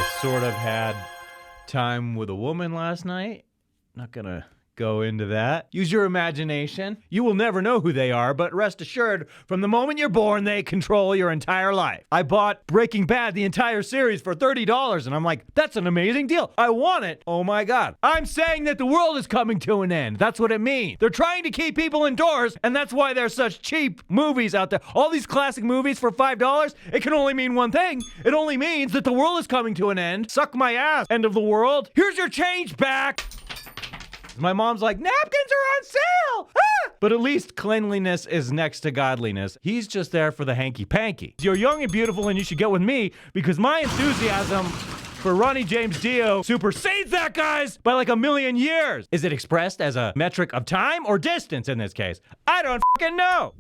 I sort of had time with a woman last night. Not gonna go into that. Use your imagination. You will never know who they are, but rest assured, from the moment you're born, they control your entire life. I bought Breaking Bad, the entire series, for $30, and I'm like, that's an amazing deal. I want it. Oh my God. I'm saying that the world is coming to an end. That's what it means. They're trying to keep people indoors, and that's why there's such cheap movies out there. All these classic movies for $5, it can only mean one thing. It only means that the world is coming to an end. Suck my ass, end of the world. Here's your change back. My mom's like, napkins are on sale! Ah! But at least cleanliness is next to godliness. He's just there for the hanky-panky. You're young and beautiful and you should get with me because my enthusiasm for Ronnie James Dio supersedes that guy's by like 1,000,000 years. Is it expressed as a metric of time or distance in this case? I don't fucking know.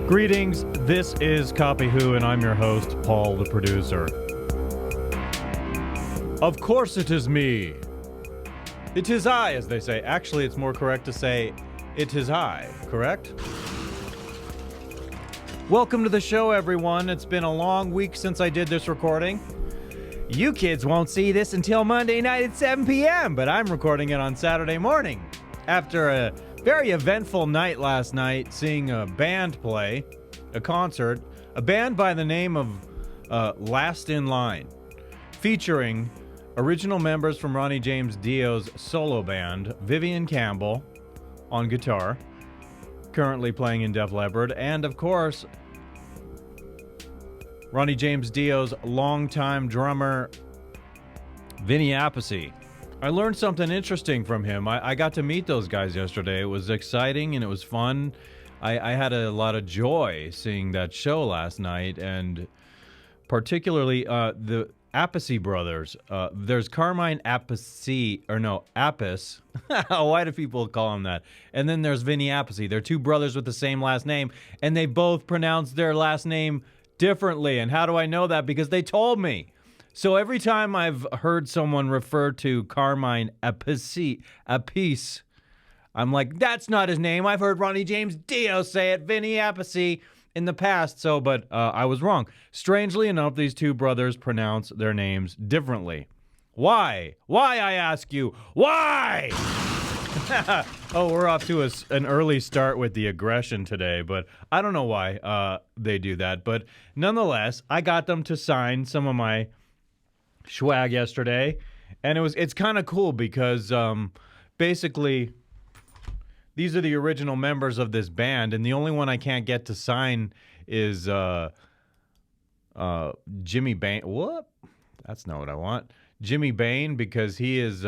Greetings, this is Copy Who and I'm your host, Paul the producer. Of course it is me. It is I, as they say. Actually, it's more correct to say, it is I, correct? Welcome to the show, everyone. It's been a long week since I did this recording. You kids won't see this until Monday night at 7 p.m., but I'm recording it on Saturday morning. After a very eventful night last night, seeing a band play, a concert, a band by the name of Last in Line, featuring original members from Ronnie James Dio's solo band, Vivian Campbell on guitar, currently playing in Def Leppard, and of course, Ronnie James Dio's longtime drummer, Vinny Appice. I learned something interesting from him. I got to meet those guys yesterday. It was exciting and it was fun. I had a lot of joy seeing that show last night, and particularly the Appice brothers. There's Carmine Appice, Appice. Why do people call him that? And then there's Vinny Appice. They're two brothers with the same last name, and they both pronounce their last name differently. And how do I know that? Because they told me. So every time I've heard someone refer to Carmine Appice, I'm like, that's not his name. I've heard Ronnie James Dio say it, Vinny Appice, in the past, but I was wrong. Strangely enough, these two brothers pronounce their names differently. Why? Why, I ask you? Why? Oh, we're off to an early start with the aggression today, but I don't know why they do that. But nonetheless, I got them to sign some of my swag yesterday, and it's kind of cool because basically these are the original members of this band, and the only one I can't get to sign is Jimmy Bain. What? That's not what I want. Jimmy Bain, because he's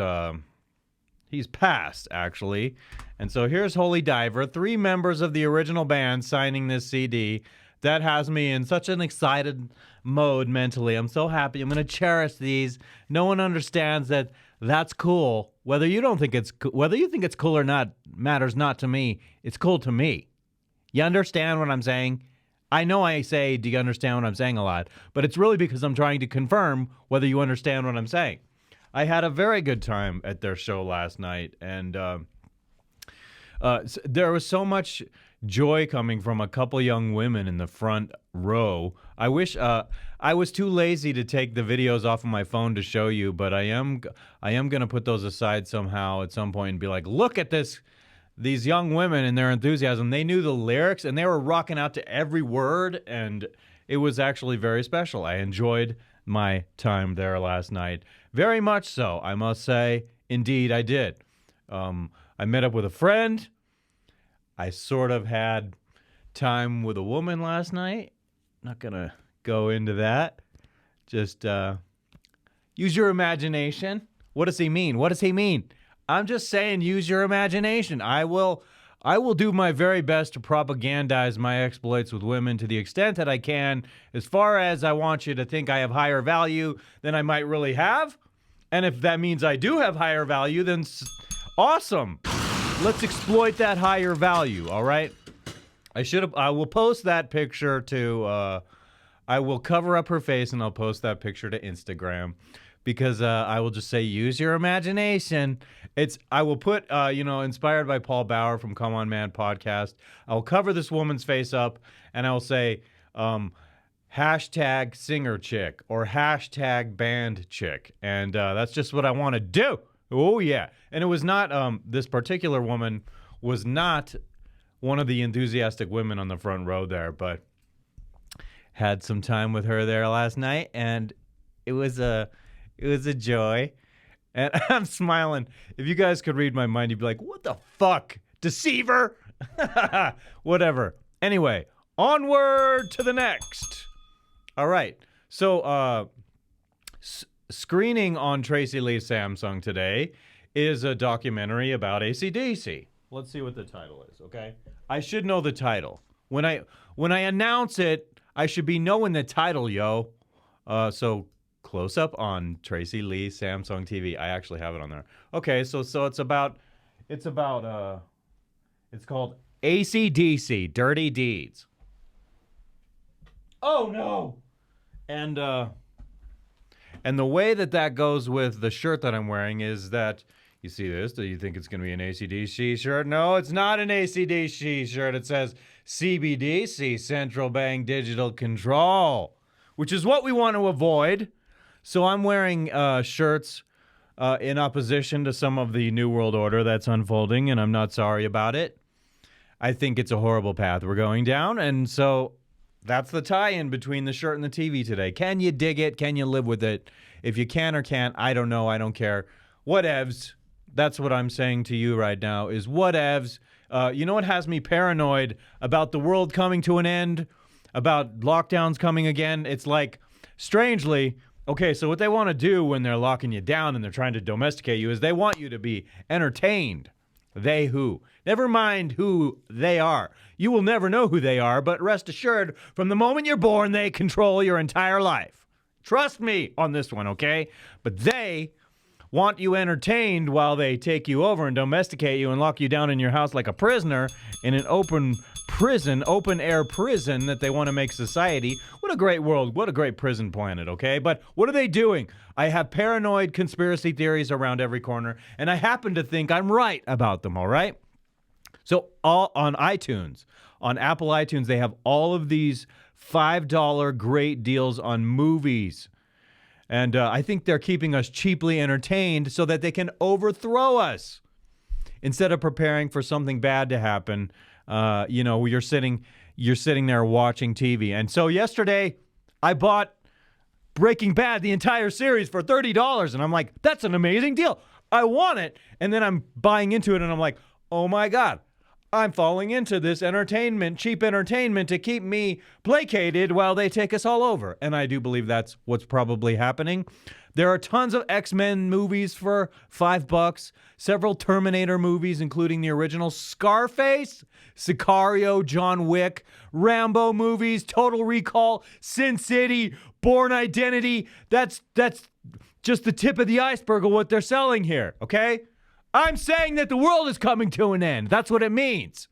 passed, actually. And so here's Holy Diver, 3 members of the original band signing this CD. That has me in such an excited mode mentally. I'm so happy. I'm going to cherish these. No one understands that that's cool. Whether you think it's cool or not matters not to me. It's cool to me. You understand what I'm saying? I know I say, do you understand what I'm saying a lot, but it's really because I'm trying to confirm whether you understand what I'm saying. I had a very good time at their show last night, and there was so much joy coming from a couple young women in the front row. I wish I was too lazy to take the videos off of my phone to show you, but I am going to put those aside somehow at some point and be like, look at these young women and their enthusiasm. They knew the lyrics and they were rocking out to every word, and it was actually very special. I enjoyed my time there last night. Very much so, I must say. Indeed, I did. I met up with a friend. I sort of had time with a woman last night. Not going to go into that. Just use your imagination. What does he mean? What does he mean? I'm just saying use your imagination. I will do my very best to propagandize my exploits with women to the extent that I can, as far as I want you to think I have higher value than I might really have. And if that means I do have higher value, then awesome. Let's exploit that higher value, all right? I will post that picture to, I will cover up her face and I'll post that picture to Instagram because I will just say, use your imagination. I will put, inspired by Paul Bauer from Come On Man podcast, I will cover this woman's face up and I will say, hashtag singer chick or hashtag band chick. And that's just what I want to do. Oh, yeah. And it was not, this particular woman was not one of the enthusiastic women on the front row there, but had some time with her there last night, and it was a joy. And I'm smiling. If you guys could read my mind, you'd be like, what the fuck? Deceiver? Whatever. Anyway, onward to the next. All right. So, screening on Tracy Lee's Samsung today is a documentary about AC/DC. Let's see what the title is, okay? I should know the title. When I announce it, I should be knowing the title, yo. So close up on Tracy Lee Samsung TV. I actually have it on there. Okay, so it's called AC/DC Dirty Deeds. Oh no. And the way that goes with the shirt that I'm wearing is that, you see this? Do you think it's going to be an AC/DC shirt? No, it's not an AC/DC shirt. It says CBDC, Central Bank Digital Control, which is what we want to avoid. So I'm wearing shirts in opposition to some of the New World Order that's unfolding, and I'm not sorry about it. I think it's a horrible path we're going down, and so that's the tie-in between the shirt and the TV today. Can you dig it? Can you live with it? If you can or can't, I don't know. I don't care. Whatevs. That's what I'm saying to you right now is whatevs. You know what has me paranoid about the world coming to an end, about lockdowns coming again? It's like, strangely, okay, so what they want to do when they're locking you down and they're trying to domesticate you is they want you to be entertained. They who. Never mind who they are. You will never know who they are, but rest assured, from the moment you're born, they control your entire life. Trust me on this one, okay? But they want you entertained while they take you over and domesticate you and lock you down in your house like a prisoner in an open air prison that they want to make society. What a great world. What a great prison planet, okay? But what are they doing? I have paranoid conspiracy theories around every corner, and I happen to think I'm right about them, all right? So all on iTunes, on Apple iTunes, they have all of these $5 great deals on movies. And I think they're keeping us cheaply entertained so that they can overthrow us. Instead of preparing for something bad to happen, you're sitting there watching TV. And so yesterday, I bought Breaking Bad, the entire series, for $30. And I'm like, that's an amazing deal. I want it. And then I'm buying into it, and I'm like, oh my God. I'm falling into this entertainment, cheap entertainment, to keep me placated while they take us all over. And I do believe that's what's probably happening. There are tons of X-Men movies for $5, several Terminator movies, including the original Scarface, Sicario, John Wick, Rambo movies, Total Recall, Sin City, Bourne Identity. That's just the tip of the iceberg of what they're selling here, okay? I'm saying that the world is coming to an end. That's what it means.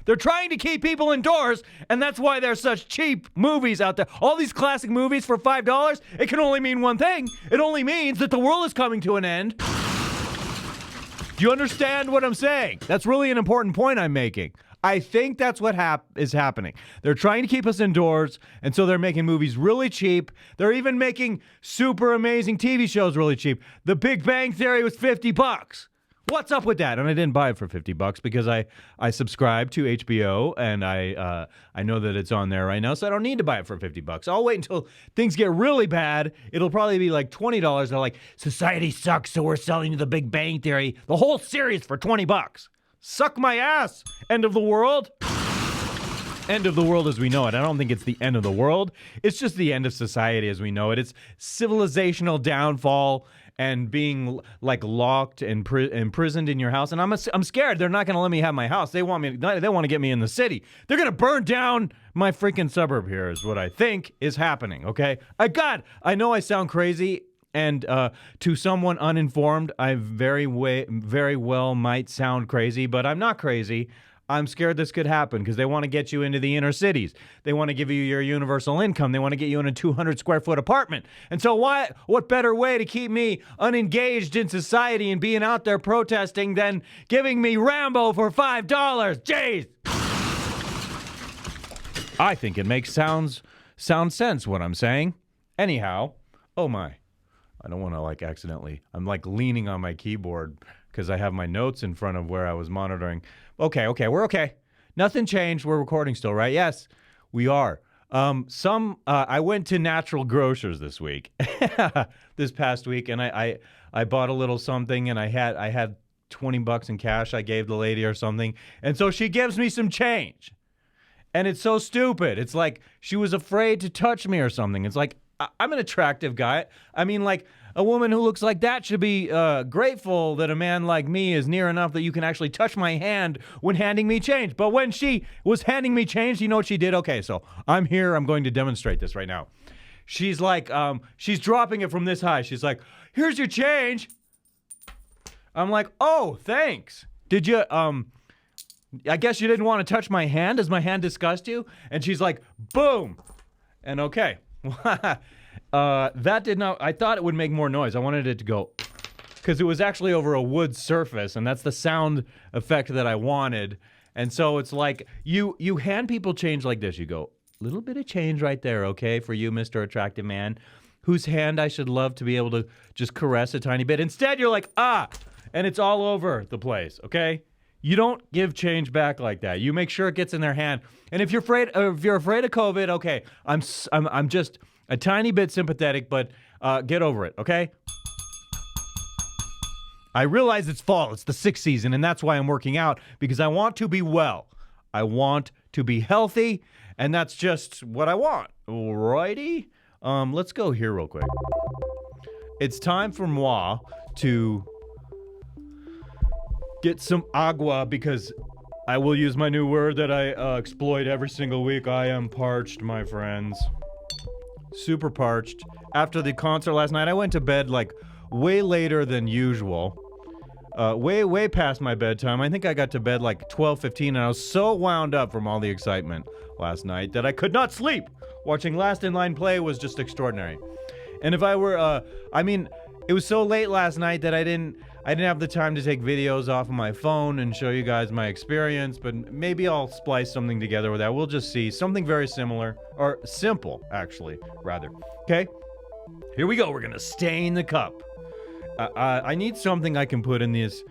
They're trying to keep people indoors, and that's why there's such cheap movies out there. All these classic movies for $5, it can only mean one thing. It only means that the world is coming to an end. Do you understand what I'm saying? That's really an important point I'm making. I think that's what is happening. They're trying to keep us indoors, and so they're making movies really cheap. They're even making super amazing TV shows really cheap. The Big Bang Theory was $50. What's up with that? And I didn't buy it for $50 because I subscribe to HBO, and I know that it's on there right now, so I don't need to buy it for $50. I'll wait until things get really bad. It'll probably be like $20. They're like, society sucks, so we're selling you The Big Bang Theory, the whole series, for $20. Suck my ass, end of the world. End of the world as we know it. I don't think it's the end of the world. It's just the end of society as we know it. It's civilizational downfall and being like locked and imprisoned in your house. And I'm scared. They're not going to let me have my house. They want to get me in the city. They're going to burn down my freaking suburb here is what I think is happening, okay? I know I sound crazy, and to someone uninformed, I very well might sound crazy, but I'm not crazy. I'm scared this could happen because they want to get you into the inner cities. They want to give you your universal income. They want to get you in a 200 square foot apartment. And so what better way to keep me unengaged in society and being out there protesting than giving me Rambo for $5? Jeez! I think it makes sound sense what I'm saying. Anyhow, oh my. I don't want to like accidentally. I'm like leaning on my keyboard because I have my notes in front of where I was monitoring. Okay, we're okay. Nothing changed. We're recording still, right? Yes, we are. I went to Natural Grocers this week, this past week, and I bought a little something, and I had $20 in cash I gave the lady or something, and so she gives me some change, and it's so stupid. It's like she was afraid to touch me or something. It's like I'm an attractive guy. I mean, like a woman who looks like that should be grateful that a man like me is near enough that you can actually touch my hand when handing me change. But when she was handing me change, you know what she did? Okay, so I'm here. I'm going to demonstrate this right now. She's like, she's dropping it from this high. She's like, here's your change. I'm like, oh, thanks. Did you, I guess you didn't want to touch my hand. Does my hand disgust you? And she's like, boom. And okay. That did not, I thought it would make more noise. I wanted it to go, because it was actually over a wood surface, and that's the sound effect that I wanted. And so it's like, you hand people change like this. You go, little bit of change right there, okay, for you, Mr. Attractive Man, whose hand I should love to be able to just caress a tiny bit. Instead, you're like, and it's all over the place, okay? You don't give change back like that. You make sure it gets in their hand. And if you're afraid of COVID, okay, I'm just a tiny bit sympathetic, but get over it, okay? I realize it's fall. It's the 6th season, and that's why I'm working out, because I want to be well. I want to be healthy, and that's just what I want. Alrighty? Let's go here real quick. It's time for moi to get some agua, because I will use my new word that I exploit every single week. I am parched, my friends. Super parched. After the concert last night, I went to bed like way later than usual. Way past my bedtime. I think I got to bed like 12:15, and I was so wound up from all the excitement last night that I could not sleep. Watching Last in Line play was just extraordinary. And if I were, it was so late last night that I didn't have the time to take videos off of my phone and show you guys my experience, but maybe I'll splice something together with that. We'll just see. Something very similar, or simple, actually, rather. Okay? Here we go. We're going to stain the cup. I need something I can put in this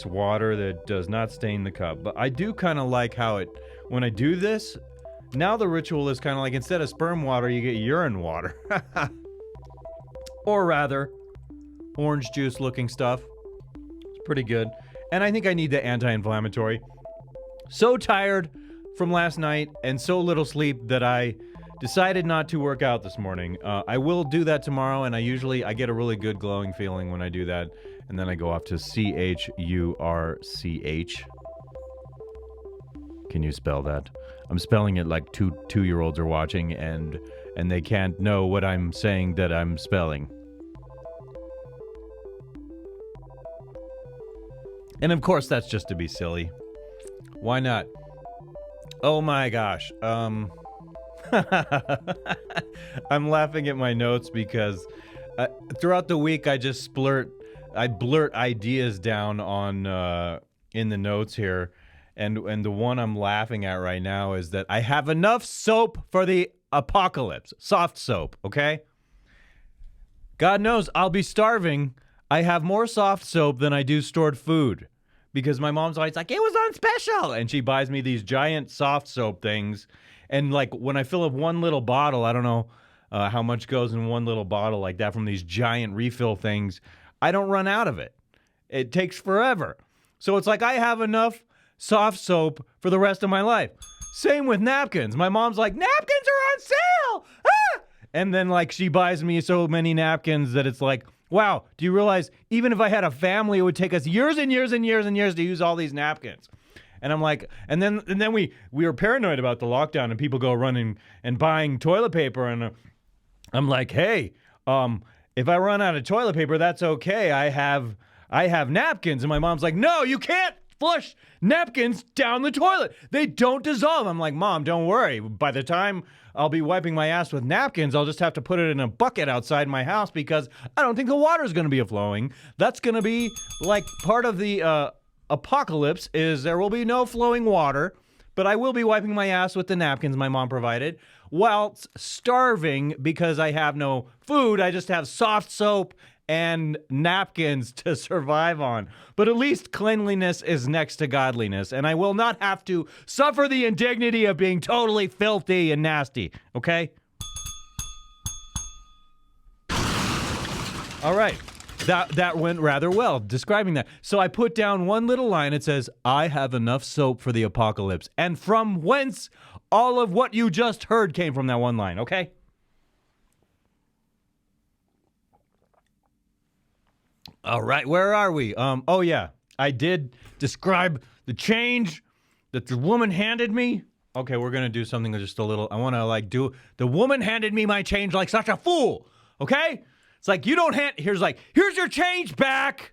water that does not stain the cup. But I do kind of like how it, when I do this, now the ritual is kind of like, instead of sperm water, you get urine water. Or rather, orange juice looking stuff. It's pretty good. And I think I need the anti-inflammatory. So tired from last night and so little sleep that I decided not to work out this morning. I will do that tomorrow, and I get a really good glowing feeling when I do that. And then I go off to CHURCH. Can you spell that? I'm spelling it like two-year-olds are watching, and they can't know what I'm saying that I'm spelling. And of course, that's just to be silly. Why not? Oh my gosh. I'm laughing at my notes because throughout the week I just blurt ideas down on in the notes here, and the one I'm laughing at right now is that I have enough soap for the apocalypse. Soft soap, okay? God knows I'll be starving. I have more soft soap than I do stored food, because my mom's always like, it was on special, and she buys me these giant soft soap things, and like when I fill up one little bottle, I don't know how much goes in one little bottle like that from these giant refill things, I don't run out of it. It takes forever. So it's like I have enough soft soap for the rest of my life. Same with napkins. My mom's like, napkins are on sale! Ah! And then like she buys me so many napkins that it's like, wow, do you realize even if I had a family, it would take us years and years and years and years to use all these napkins? And I'm like, and then we were paranoid about the lockdown, and people go running and buying toilet paper, and I'm like, hey, if I run out of toilet paper, that's okay. I have napkins. And my mom's like, no, you can't flush napkins down the toilet. They don't dissolve. I'm like, Mom, don't worry. By the time I'll be wiping my ass with napkins, I'll just have to put it in a bucket outside my house, because I don't think the water's going to be flowing. That's going to be like part of the apocalypse, is there will be no flowing water, but I will be wiping my ass with the napkins my mom provided. whilst starving because I have no food. I just have soft soap and napkins to survive on. But at least cleanliness is next to godliness, and I will not have to suffer the indignity of being totally filthy and nasty, okay? All right. That went rather well, describing that. So I put down one little line. It says, I have enough soap for the apocalypse. And from whence all of what you just heard came from that one line, okay? All right, where are we? Oh yeah, I did describe the change that the woman handed me. Okay, we're gonna do something that's just a little, I wanna the woman handed me my change like such a fool, okay? It's like, you don't here's your change back.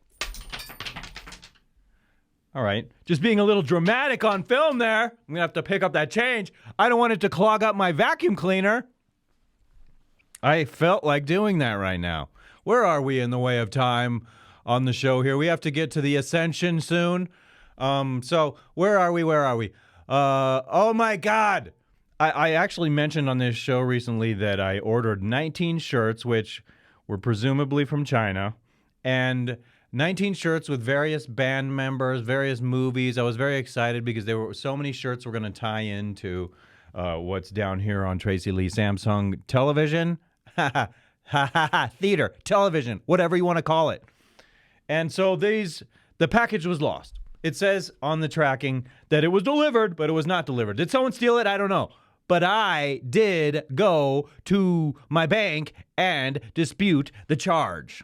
All right, just being a little dramatic on film there. I'm gonna have to pick up that change. I don't want it to clog up my vacuum cleaner. I felt like doing that right now. Where are we in the way of time on the show here? We have to get to the Ascension soon. So where are we? Oh my God. I actually mentioned on this show recently that I ordered 19 shirts, which were presumably from China, and 19 shirts with various band members, various movies. I was very excited because there were so many shirts were going to tie into what's down here on Tracy Lee Samsung television. Theater, television, whatever you want to call it. And so the package was lost. It says on the tracking that it was delivered, but it was not delivered. Did someone steal it? I don't know. But I did go to my bank and dispute the charge.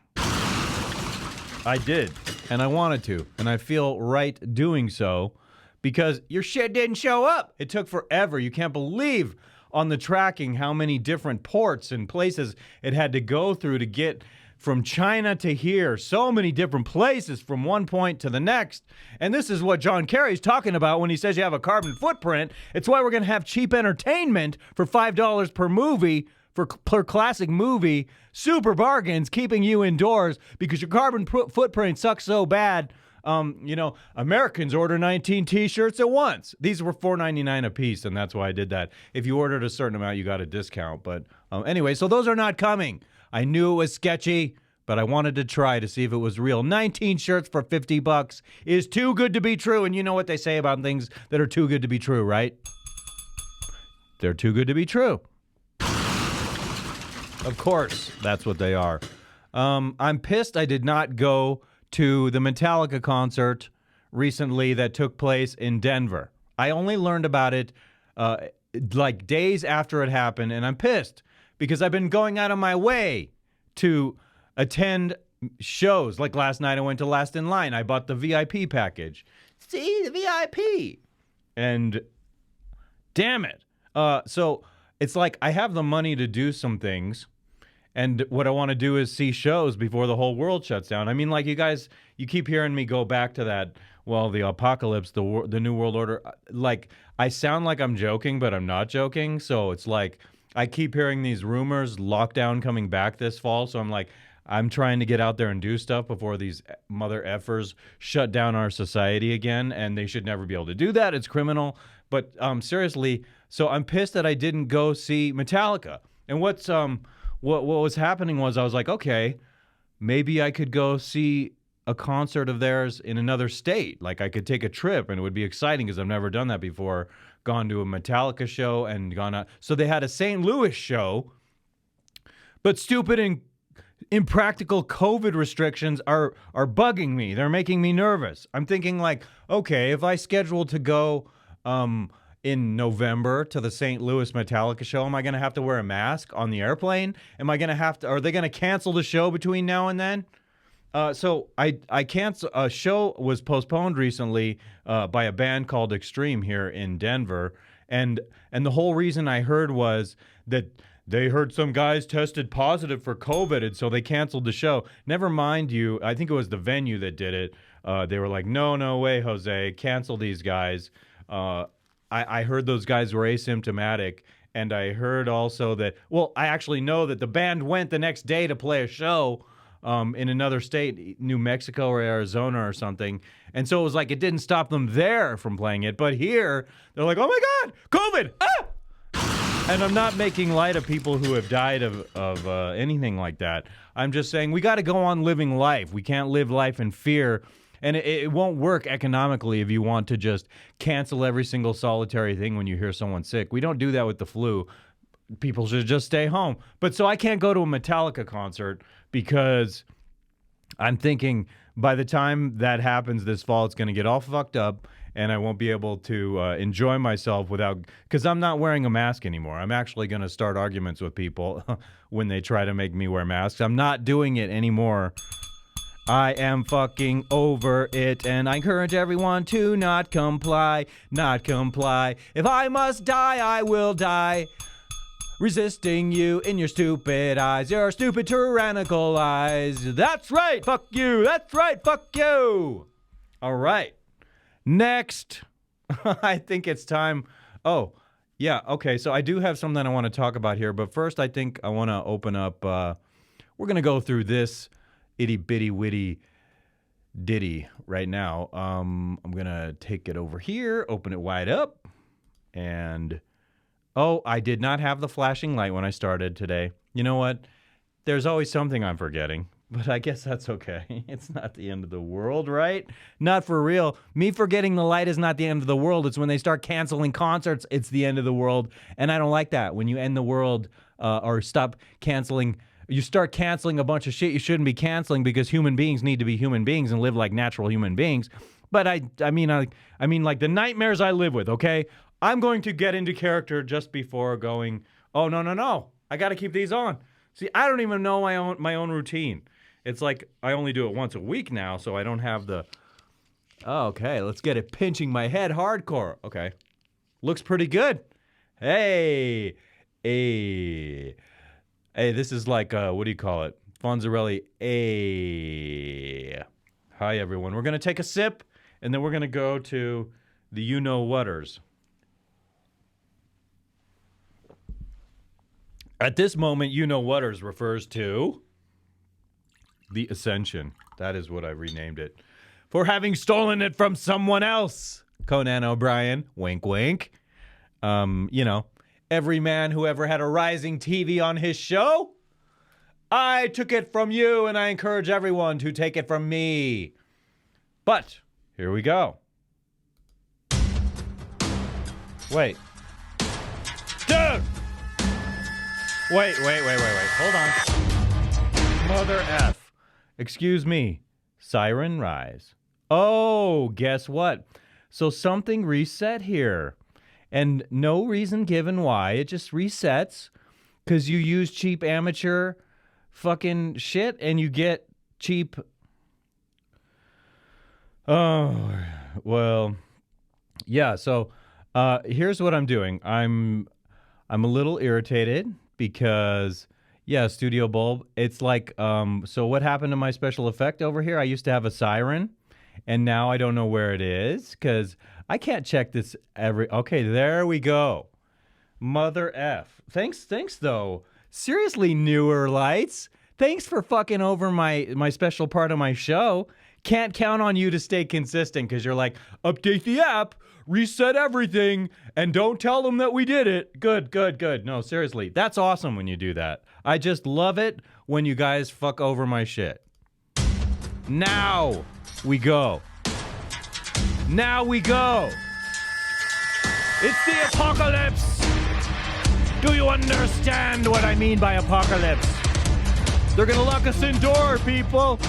I did, and I wanted to, and I feel right doing so because your shit didn't show up. It took forever. You can't believe on the tracking how many different ports and places it had to go through to get from China to here. So many different places from one point to the next. And this is what John Kerry's talking about when he says you have a carbon footprint. It's why we're going to have cheap entertainment for $5 per movie, per classic movie. Super bargains, keeping you indoors because your carbon footprint sucks so bad. Americans order 19 t-shirts at once. These were $4.99 a piece, and that's why I did that. If you ordered a certain amount, you got a discount. But anyway, so those are not coming. I knew it was sketchy, but I wanted to try to see if it was real. 19 shirts for $50 is too good to be true, and you know what they say about things that are too good to be true, right? They're too good to be true. Of course, that's what they are. I'm pissed I did not go to the Metallica concert recently that took place in Denver. I only learned about it like days after it happened, and I'm pissed because I've been going out of my way to attend shows. Like last night I went to Last in Line. I bought the VIP package. See, the VIP. And damn it. So it's like I have the money to do some things. And what I want to do is see shows before the whole world shuts down. I mean, like you guys, you keep hearing me go back to that, well, the apocalypse, the New World Order. Like, I sound like I'm joking, but I'm not joking. So it's like I keep hearing these rumors, lockdown coming back this fall. So I'm like, I'm trying to get out there and do stuff before these mother effers shut down our society again. And they should never be able to do that. It's criminal. But seriously, so I'm pissed that I didn't go see Metallica. And what was happening was I was like, okay, maybe I could go see a concert of theirs in another state. Like I could take a trip and it would be exciting because I've never done that before. Gone to a Metallica show and gone out. So they had a St. Louis show, but stupid and impractical COVID restrictions are bugging me. They're making me nervous. I'm thinking like, okay, if I scheduled to go in November to the St. Louis Metallica show, am I going to have to wear a mask on the airplane? Am I going to have to, are they going to cancel the show between now and then? So I cancel, a show was postponed recently by a band called Extreme here in Denver. And the whole reason I heard was that they heard some guys tested positive for COVID, and so they canceled the show. Never mind you, I think it was the venue that did it. They were like, no way, Jose, cancel these guys. I heard those guys were asymptomatic, and I heard also that, well, I actually know that the band went the next day to play a show in another state, New Mexico or Arizona or something. And so it was like it didn't stop them there from playing it. But here, they're like, oh my God, COVID! Ah! And I'm not making light of people who have died of anything like that. I'm just saying we got to go on living life. We can't live life in fear. And it won't work economically if you want to just cancel every single solitary thing when you hear someone sick. We don't do that with the flu. People should just stay home. But so I can't go to a Metallica concert because I'm thinking by the time that happens this fall, it's going to get all fucked up and I won't be able to enjoy myself without, because I'm not wearing a mask anymore. I'm actually going to start arguments with people when they try to make me wear masks. I'm not doing it anymore. I am fucking over it, and I encourage everyone to not comply, not comply. If I must die, I will die. Resisting you in your stupid eyes, your stupid tyrannical eyes. That's right, fuck you. That's right, fuck you. All right. Next, I think it's time. Oh, yeah, okay. So I do have something I want to talk about here, but first I think I want to open up. We're going to go through this itty bitty witty ditty right now. I'm going to take it over here, open it wide up, and oh, I did not have the flashing light when I started today. You know what? There's always something I'm forgetting, but I guess that's okay. It's not the end of the world, right? Not for real. Me forgetting the light is not the end of the world. It's when they start canceling concerts, it's the end of the world, and I don't like that. When you end the world or stop canceling, you start canceling a bunch of shit you shouldn't be canceling because human beings need to be human beings and live like natural human beings. But I mean like the nightmares I live with, okay? I'm going to get into character just before going, oh, no. I got to keep these on. See, I don't even know my own routine. It's like I only do it once a week now, so I don't have the... Okay, let's get it pinching my head hardcore. Okay. Looks pretty good. Hey, this is like, what do you call it? Fonzarelli. Hey. Hi, everyone. We're going to take a sip, and then we're going to go to the you-know-whaters. At this moment, you-know-whaters refers to the Ascension. That is what I renamed it. For having stolen it from someone else. Conan O'Brien. Wink, wink. You know, every man who ever had a rising TV on his show. I took it from you, and I encourage everyone to take it from me. But, here we go. Wait. Dude! Wait. Hold on. Mother F. Excuse me. Siren rise. Oh, guess what? So something reset here. And no reason given why. It just resets because you use cheap amateur fucking shit and you get cheap... Oh, well, yeah, so here's what I'm doing. I'm a little irritated because, yeah, Studio Bulb, it's like, so what happened to my special effect over here? I used to have a siren, and now I don't know where it is because I can't check this okay, there we go. Mother F. Thanks, though. Seriously, newer lights. Thanks for fucking over my special part of my show. Can't count on you to stay consistent because you're like, update the app, reset everything, and don't tell them that we did it. Good. No, seriously, that's awesome when you do that. I just love it when you guys fuck over my shit. Now we go. It's the apocalypse. Do you understand what I mean by apocalypse? They're gonna lock us indoors, people.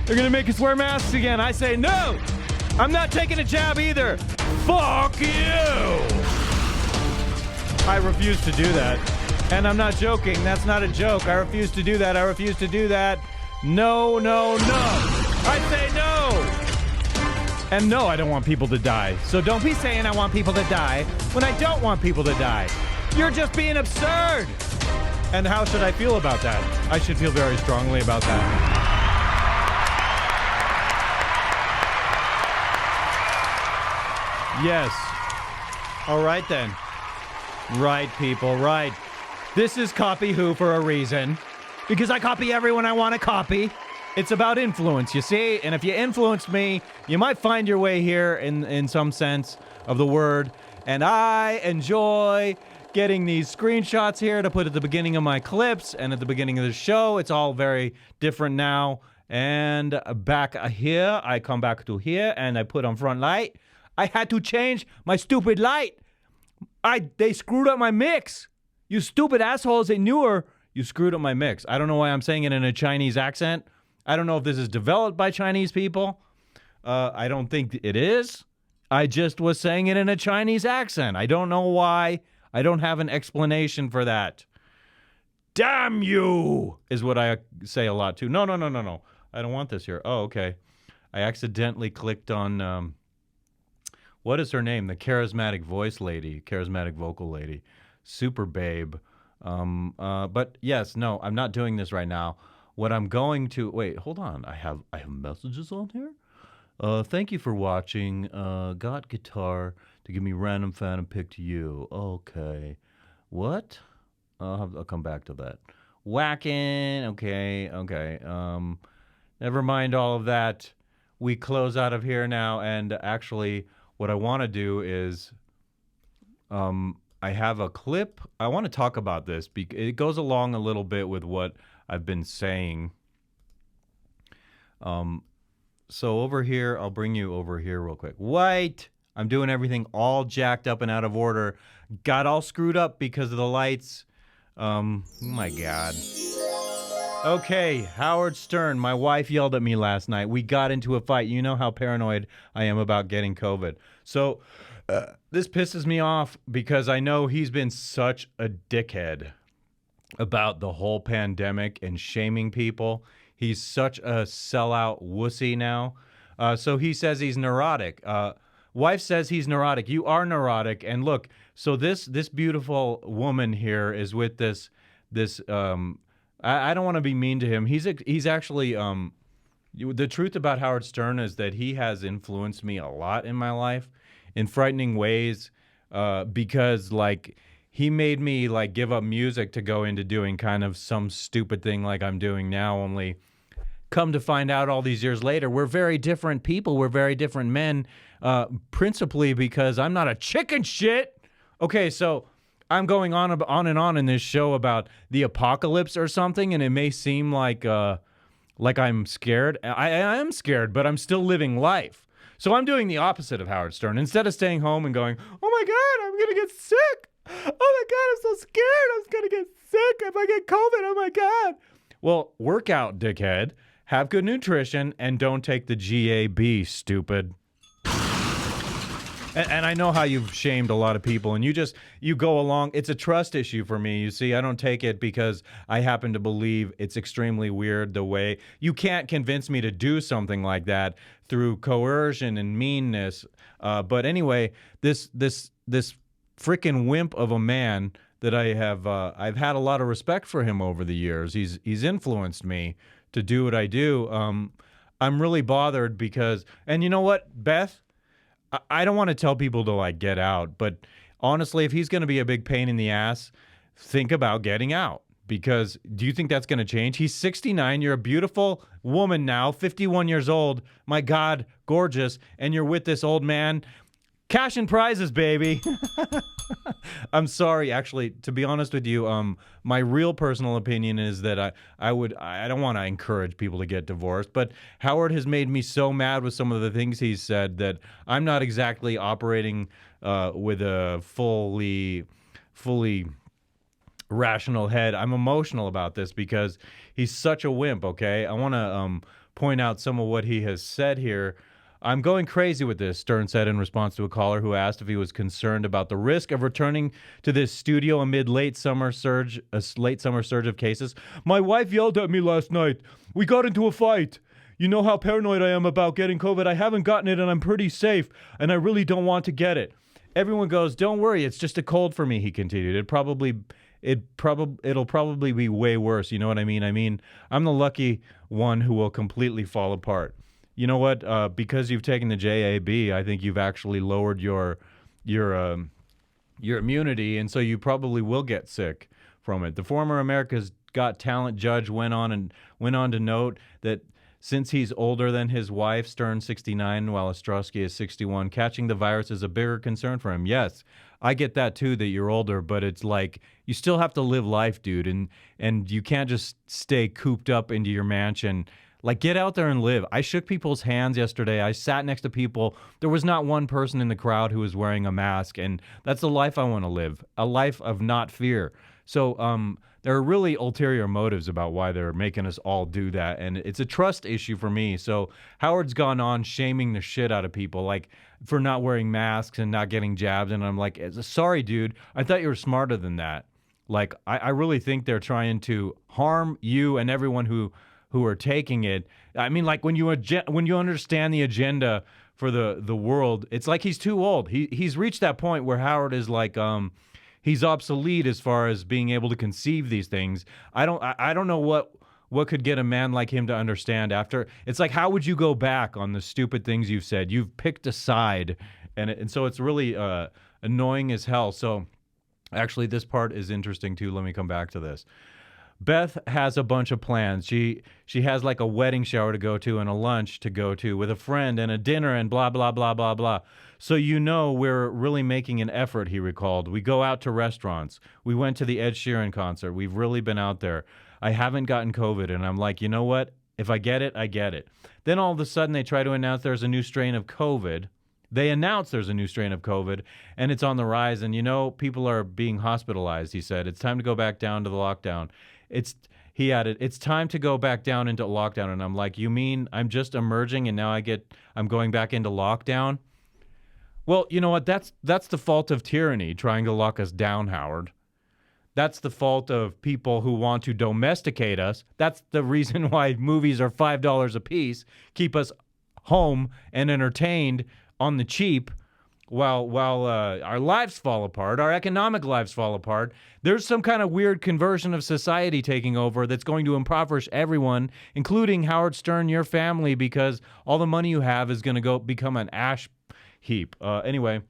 They're gonna make us wear masks again. I say no. I'm not taking a jab either. Fuck you. I refuse to do that. And I'm not joking. That's not a joke. I refuse to do that. No. I say no. And no, I don't want people to die. So don't be saying I want people to die when I don't want people to die. You're just being absurd. And how should I feel about that? I should feel very strongly about that. Yes. All right, then. Right, people, right. This is Copy Who for a reason. Because I copy everyone I want to copy. It's about influence, you see? And if you influence me, you might find your way here in some sense of the word. And I enjoy getting these screenshots here to put at the beginning of my clips and at the beginning of the show. It's all very different now. And back here, I come back to here and I put on front light. I had to change my stupid light. They screwed up my mix. You stupid assholes, they knew her. You screwed up my mix. I don't know why I'm saying it in a Chinese accent. I don't know if this is developed by Chinese people. I don't think it is. I just was saying it in a Chinese accent. I don't know why. I don't have an explanation for that. Damn you, is what I say a lot too. No. I don't want this here. Oh, okay. I accidentally clicked on, what is her name? The charismatic voice lady, charismatic vocal lady. Super babe. But yes, no, I'm not doing this right now. What I'm going to, wait, hold on. I have messages on here. Thank you for watching. Got guitar to give me random fan and pick to you. Okay. What? I'll come back to that. Whacking. Okay. Never mind all of that. We close out of here now. And actually, what I want to do is, I have a clip. I want to talk about this because it goes along a little bit with what I've been saying. So over here, I'll bring you over here real quick. Wait, I'm doing everything all jacked up and out of order. Got all screwed up because of the lights. Oh my God. Okay, Howard Stern. My wife yelled at me last night. We got into a fight. You know how paranoid I am about getting COVID. So this pisses me off because I know he's been such a dickhead about the whole pandemic and shaming people. He's such a sellout wussy now. So he says he's neurotic. Wife says he's neurotic. You are neurotic. And look, so this beautiful woman here is with this I don't want to be mean to him. He's actually the truth about Howard Stern is that he has influenced me a lot in my life in frightening ways because like he made me like give up music to go into doing kind of some stupid thing like I'm doing now, only come to find out all these years later, we're very different people. We're very different men, principally because I'm not a chicken shit. Okay, so I'm going on and on in this show about the apocalypse or something, and it may seem like I'm scared. I am scared, but I'm still living life. So I'm doing the opposite of Howard Stern. Instead of staying home and going, oh my God, I'm going to get sick. Oh my God, I'm so scared. I'm going to get sick if I get COVID. Oh my God. Well, work out, dickhead. Have good nutrition and don't take the GAB, stupid. And I know how you've shamed a lot of people, and you go along. It's a trust issue for me. You see, I don't take it because I happen to believe it's extremely weird the way you can't convince me to do something like that through coercion and meanness. But anyway, this freaking wimp of a man that I've had a lot of respect for him over the years. He's influenced me to do what I do. I'm really bothered because, and you know what, Beth? I don't want to tell people to like get out, but honestly, if he's going to be a big pain in the ass, think about getting out. Because do you think that's going to change? He's 69. You're a beautiful woman now, 51 years old. My God, gorgeous. And you're with this old man. Cash and prizes, baby. I'm sorry, actually, to be honest with you, my real personal opinion is that I don't want to encourage people to get divorced, but Howard has made me so mad with some of the things he's said that I'm not exactly operating with a fully rational head. I'm emotional about this because he's such a wimp, okay? I want to point out some of what he has said here. I'm going crazy with this, Stern said in response to a caller who asked if he was concerned about the risk of returning to this studio amid a late summer surge of cases. My wife yelled at me last night. We got into a fight. You know how paranoid I am about getting COVID. I haven't gotten it and I'm pretty safe, and I really don't want to get it. Everyone goes, don't worry, it's just a cold for me, he continued. It'll probably be way worse. You know what I mean? I mean, I'm the lucky one who will completely fall apart. You know what? Because you've taken the JAB, I think you've actually lowered your immunity, and so you probably will get sick from it. The former America's Got Talent judge went on to note that Since he's older than his wife, Stern 69, while Ostrowski is 61, catching the virus is a bigger concern for him. Yes, I get that too, that you're older, but it's like you still have to live life, dude, and you can't just stay cooped up into your mansion. Like, get out there and live. I shook people's hands yesterday. I sat next to people. There was not one person in the crowd who was wearing a mask, and that's the life I want to live, a life of not fear. So there are really ulterior motives about why they're making us all do that, and it's a trust issue for me. So Howard's gone on shaming the shit out of people, like, for not wearing masks and not getting jabs, and I'm like, sorry, dude, I thought you were smarter than that. Like, I really think they're trying to harm you and everyone who are taking it. I mean, like, when you understand the agenda for the world, it's like he's too old. He's reached that point where Howard is like, he's obsolete as far as being able to conceive these things. I don't know what could get a man like him to understand after. It's like, how would you go back on the stupid things you've said? You've picked a side, and so it's really annoying as hell. So actually, this part is interesting too. Let me come back to this. Beth has a bunch of plans. She has like a wedding shower to go to and a lunch to go to with a friend and a dinner and blah, blah, blah, blah, blah. So we're really making an effort, he recalled. We go out to restaurants. We went to the Ed Sheeran concert. We've really been out there. I haven't gotten COVID, and I'm like, you know what? If I get it, I get it. Then all of a sudden they try to announce there's a new strain of COVID. They announce there's a new strain of COVID, and it's on the rise. And, people are being hospitalized, he said. It's time to go back down to the lockdown. He added, it's time to go back down into lockdown. And I'm like, you mean I'm just emerging and now I'm going back into lockdown? Well, you know what? That's the fault of tyranny, trying to lock us down, Howard. That's the fault of people who want to domesticate us. That's the reason why movies are $5 a piece, keep us home and entertained on the cheap while our lives fall apart, our economic lives fall apart. There's some kind of weird conversion of society taking over that's going to impoverish everyone, including Howard Stern, your family, because all the money you have is going to go become an ash heap. Anyway,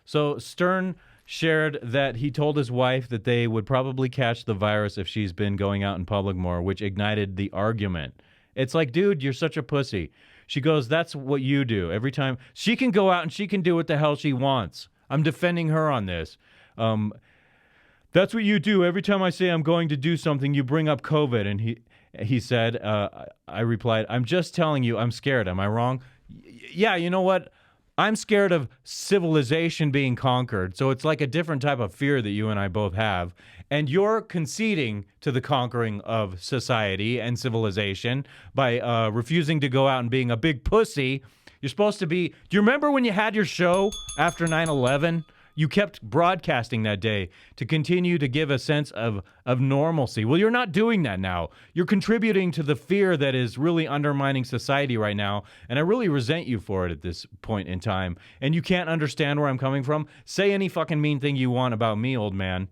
so Stern shared that he told his wife that they would probably catch the virus if she's been going out in public more, which ignited the argument. It's like, dude, you're such a pussy. She goes, that's what you do. Every time she can go out and she can do what the hell she wants. I'm defending her on this. That's what you do. Every time I say I'm going to do something, you bring up COVID. And he said, I replied, I'm just telling you, I'm scared. Am I wrong? Yeah, you know what? I'm scared of civilization being conquered. So it's like a different type of fear that you and I both have. And you're conceding to the conquering of society and civilization by refusing to go out and being a big pussy. You're supposed to be... Do you remember when you had your show after 9/11? You kept broadcasting that day to continue to give a sense of normalcy. Well, you're not doing that now. You're contributing to the fear that is really undermining society right now, and I really resent you for it at this point in time. And you can't understand where I'm coming from? Say any fucking mean thing you want about me, old man.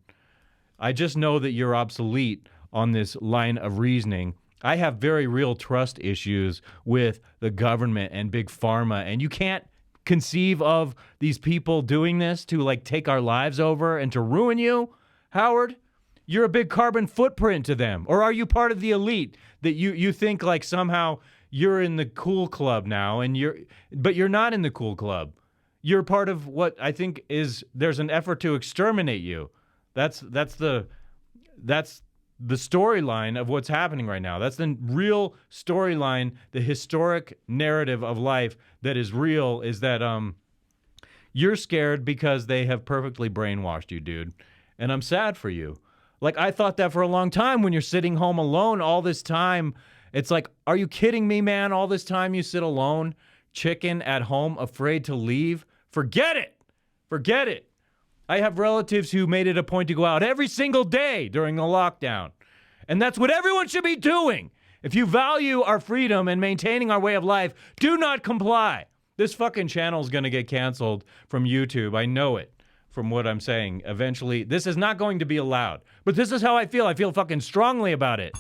I just know that you're obsolete on this line of reasoning. I have very real trust issues with the government and big pharma, and you can't conceive of these people doing this to like take our lives over and to ruin you, Howard. You're a big carbon footprint to them. Or are you part of the elite that you think like somehow you're in the cool club now but you're not in the cool club. You're part of what I think is there's an effort to exterminate you. That's the storyline of what's happening right now. That's the real storyline, the historic narrative of life that is real, is that you're scared because they have perfectly brainwashed you, dude. And I'm sad for you. Like, I thought that for a long time when you're sitting home alone all this time. It's like, are you kidding me, man? All this time you sit alone, chicken at home, afraid to leave? Forget it. Forget it. I have relatives who made it a point to go out every single day during the lockdown. And that's what everyone should be doing. If you value our freedom and maintaining our way of life, do not comply. This fucking channel is going to get canceled from YouTube. I know it from what I'm saying. Eventually, this is not going to be allowed. But this is how I feel. I feel fucking strongly about it.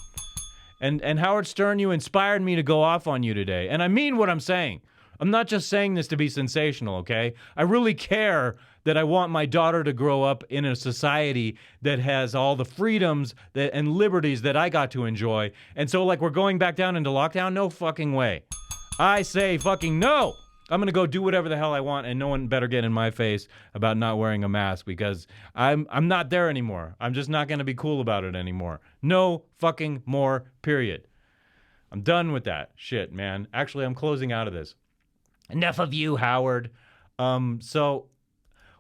And Howard Stern, you inspired me to go off on you today. And I mean what I'm saying. I'm not just saying this to be sensational, okay? I really care that I want my daughter to grow up in a society that has all the freedoms and liberties that I got to enjoy. And so, like, we're going back down into lockdown? No fucking way. I say fucking no. I'm going to go do whatever the hell I want, and no one better get in my face about not wearing a mask, because I'm not there anymore. I'm just not going to be cool about it anymore. No fucking more, period. I'm done with that shit, man. Actually, I'm closing out of this. Enough of you, Howard. So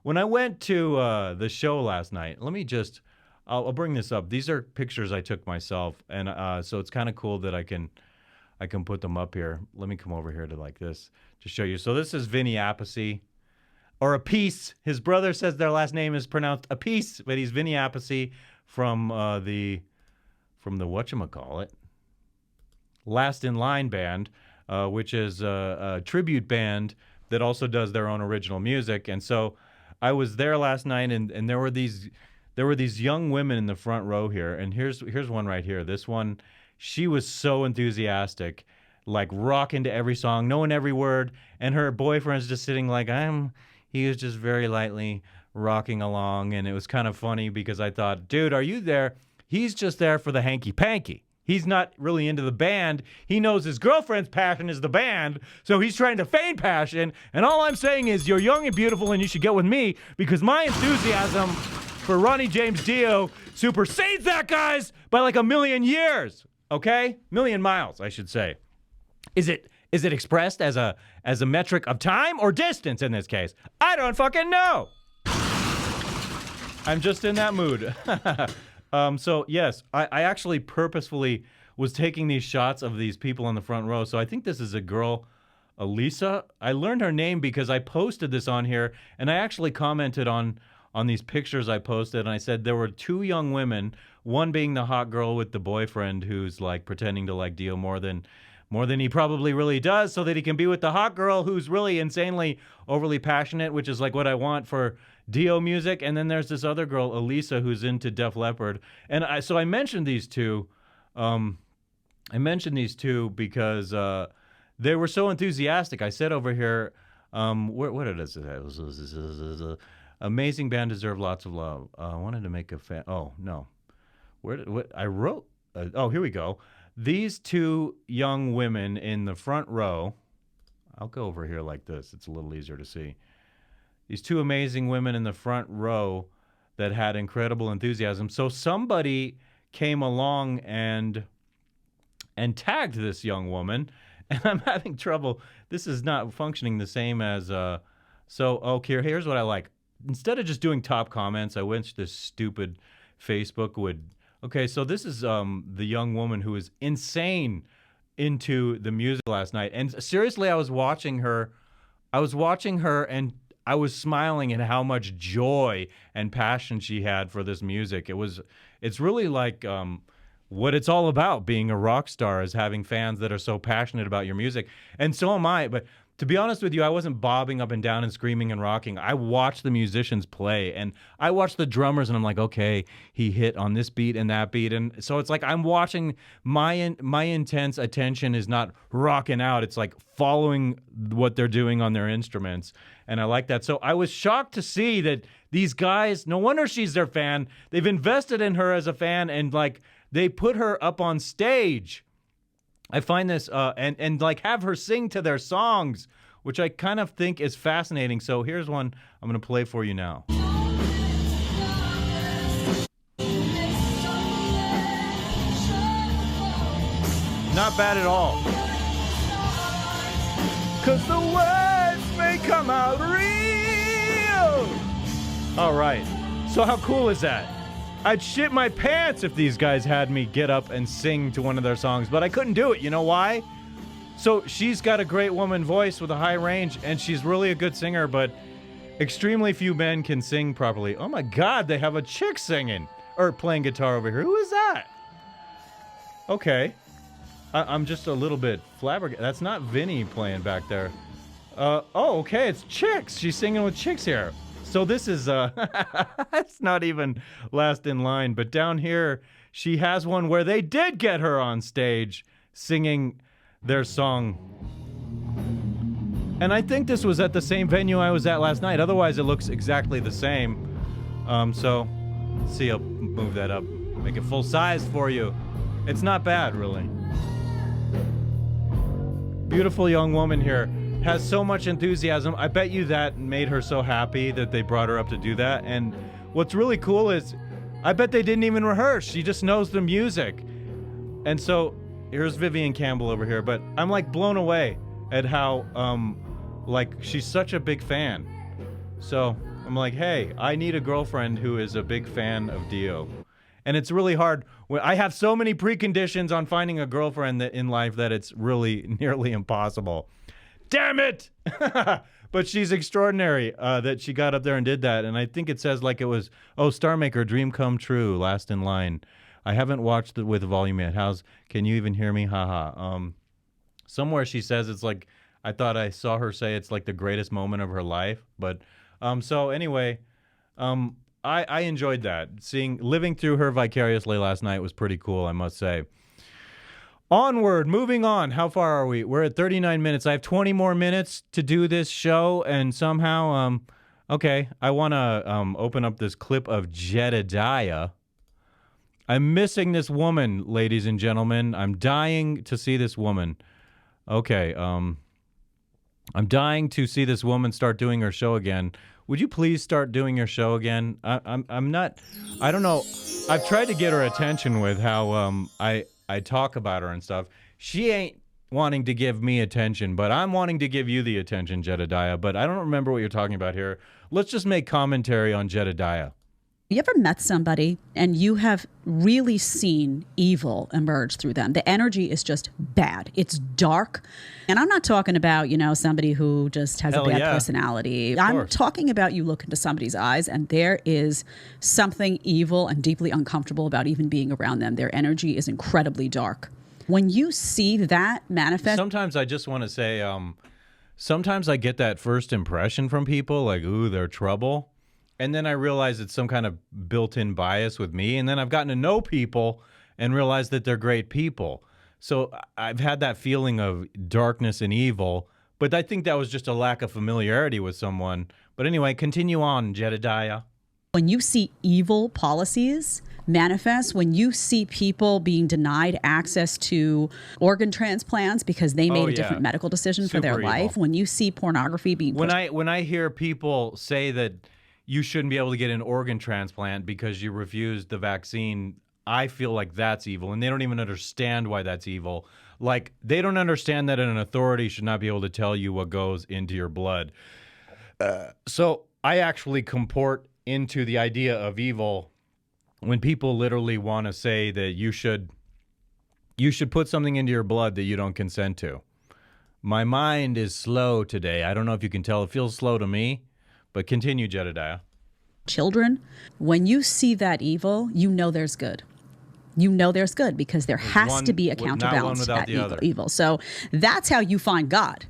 when I went to the show last night, let me just, I'll bring this up. These are pictures I took myself, and so it's kind of cool that I can put them up here. Let me come over here to like this to show you. So this is Vinny Appice, or Appice. His brother says their last name is pronounced Appice, but he's Vinny Appice from the whatchamacallit, Last in Line band, which is a tribute band that also does their own original music. And so I was there last night, and there were these young women in the front row here. And here's one right here. This one, she was so enthusiastic, like rocking to every song, knowing every word. And her boyfriend's just sitting like, he was just very lightly rocking along. And it was kind of funny because I thought, dude, are you there? He's just there for the hanky-panky. He's not really into the band. He knows his girlfriend's passion is the band, so he's trying to feign passion. And all I'm saying is you're young and beautiful, and you should get with me, because my enthusiasm for Ronnie James Dio supersedes that guy's by like 1,000,000 years. Okay? 1,000,000 miles, I should say. Is it expressed as a metric of time or distance in this case? I don't fucking know. I'm just in that mood. So yes, I actually purposefully was taking these shots of these people on the front row. So I think this is a girl, Elisa. I learned her name because I posted this on here, and I actually commented on these pictures I posted, and I said there were two young women, one being the hot girl with the boyfriend who's like pretending to like Dio more than he probably really does, so that he can be with the hot girl who's really insanely overly passionate, which is like what I want for Dio music. And then there's this other girl, Elisa, who's into Def Leppard. And I mentioned these two. Because they were so enthusiastic. I said over here, what did it say? Amazing band, deserve lots of love. I wanted to make a fan. Oh no, what I wrote? Here we go. These two young women in the front row. I'll go over here like this. It's a little easier to see. These two amazing women in the front row that had incredible enthusiasm. So somebody came along and tagged this young woman, and I'm having trouble. This is not functioning the same as okay, here's what I like. Instead of just doing top comments, I went to this stupid Facebook okay, so this is the young woman who is insane into the music last night. And seriously, I was watching her and I was smiling at how much joy and passion she had for this music. It's really like what it's all about, being a rock star, is having fans that are so passionate about your music. And so am I, but to be honest with you, I wasn't bobbing up and down and screaming and rocking. I watched the musicians play, and I watched the drummers, and I'm like, okay, he hit on this beat and that beat. And so it's like I'm watching, my intense attention is not rocking out. It's like following what they're doing on their instruments, and I like that. So I was shocked to see that these guys, no wonder she's their fan. They've invested in her as a fan, and like they put her up on stage. I find this, and like have her sing to their songs, which I kind of think is fascinating. So here's one I'm going to play for you now. Not bad at all. 'Cause the words may come out real. All right. So how cool is that? I'd shit my pants if these guys had me get up and sing to one of their songs, but I couldn't do it. You know why? So she's got a great woman voice with a high range, and she's really a good singer, but extremely few men can sing properly. Oh my God, they have a chick singing or playing guitar over here. Who is that? Okay. I'm just a little bit flabbergasted. That's not Vinny playing back there. Okay, it's chicks. She's singing with chicks here. So this is, it's not even last in line, but down here, she has one where they did get her on stage singing their song. And I think this was at the same venue I was at last night. Otherwise, it looks exactly the same. So, let's see, I'll move that up, make it full size for you. It's not bad, really. Beautiful young woman here. Has so much enthusiasm. I bet you that made her so happy that they brought her up to do that. And what's really cool is, I bet they didn't even rehearse. She just knows the music. And so, here's Vivian Campbell over here. But I'm like blown away at how, like, she's such a big fan. So, I'm like, hey, I need a girlfriend who is a big fan of Dio. And it's really hard. I have so many preconditions on finding a girlfriend in life that it's really nearly impossible. Damn it! But she's extraordinary that she got up there and did that. And I think it says like it was, Star Maker, dream come true, last in line. I haven't watched it with volume yet. Can you even hear me? Haha. Somewhere she says it's like, I thought I saw her say it's like the greatest moment of her life. But so anyway, I enjoyed that. Living through her vicariously last night was pretty cool, I must say. Onward, moving on. How far are we? We're at 39 minutes. I have 20 more minutes to do this show, and somehow, okay, I want to open up this clip of Jedidiah. I'm missing this woman, ladies and gentlemen. I'm dying to see this woman. Okay, I'm dying to see this woman start doing her show again. Would you please start doing your show again? I'm not, I don't know. I've tried to get her attention with how I talk about her and stuff. She ain't wanting to give me attention, but I'm wanting to give you the attention, Jedidiah. But I don't remember what you're talking about here. Let's just make commentary on Jedidiah. You ever met somebody and you have really seen evil emerge through them? The energy is just bad. It's dark. And I'm not talking about, somebody who just has a bad personality. I'm talking about you look into somebody's eyes and there is something evil and deeply uncomfortable about even being around them. Their energy is incredibly dark. When you see that manifest... Sometimes I just want to say, sometimes I get that first impression from people, like, ooh, they're trouble. And then I realize it's some kind of built-in bias with me. And then I've gotten to know people and realized that they're great people. So I've had that feeling of darkness and evil. But I think that was just a lack of familiarity with someone. But anyway, continue on, Jedidiah. When you see evil policies manifest, when you see people being denied access to organ transplants because they made a different medical decision for their life, when you see pornography being... When I hear people say that you shouldn't be able to get an organ transplant because you refused the vaccine, I feel like that's evil, and they don't even understand why that's evil. Like, they don't understand that an authority should not be able to tell you what goes into your blood. So I actually comport into the idea of evil when people literally want to say that you should put something into your blood that you don't consent to. My mind is slow today. I don't know if you can tell. It feels slow to me. But continue, Jedidiah. Children, when you see that evil, you know there's good. You know there's good because there has to be a counterbalance to that evil. So that's how you find God.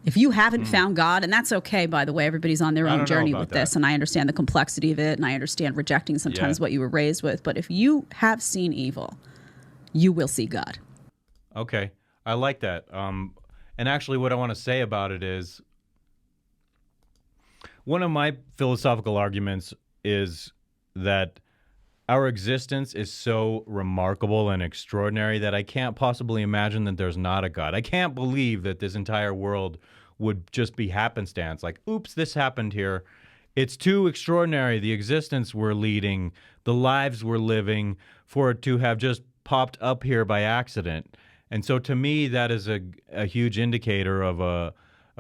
If you haven't found God, and that's okay, by the way, everybody's on their own journey with this, and I understand the complexity of it, and I understand rejecting sometimes what you were raised with. But if you have seen evil, you will see God. Okay, I like that. And actually what I want to say about it is, one of my philosophical arguments is that our existence is so remarkable and extraordinary that I can't possibly imagine that there's not a God. I can't believe that this entire world would just be happenstance. Like, oops, this happened here. It's too extraordinary, the existence we're leading, the lives we're living, for it to have just popped up here by accident. And so to me, that is a huge indicator of a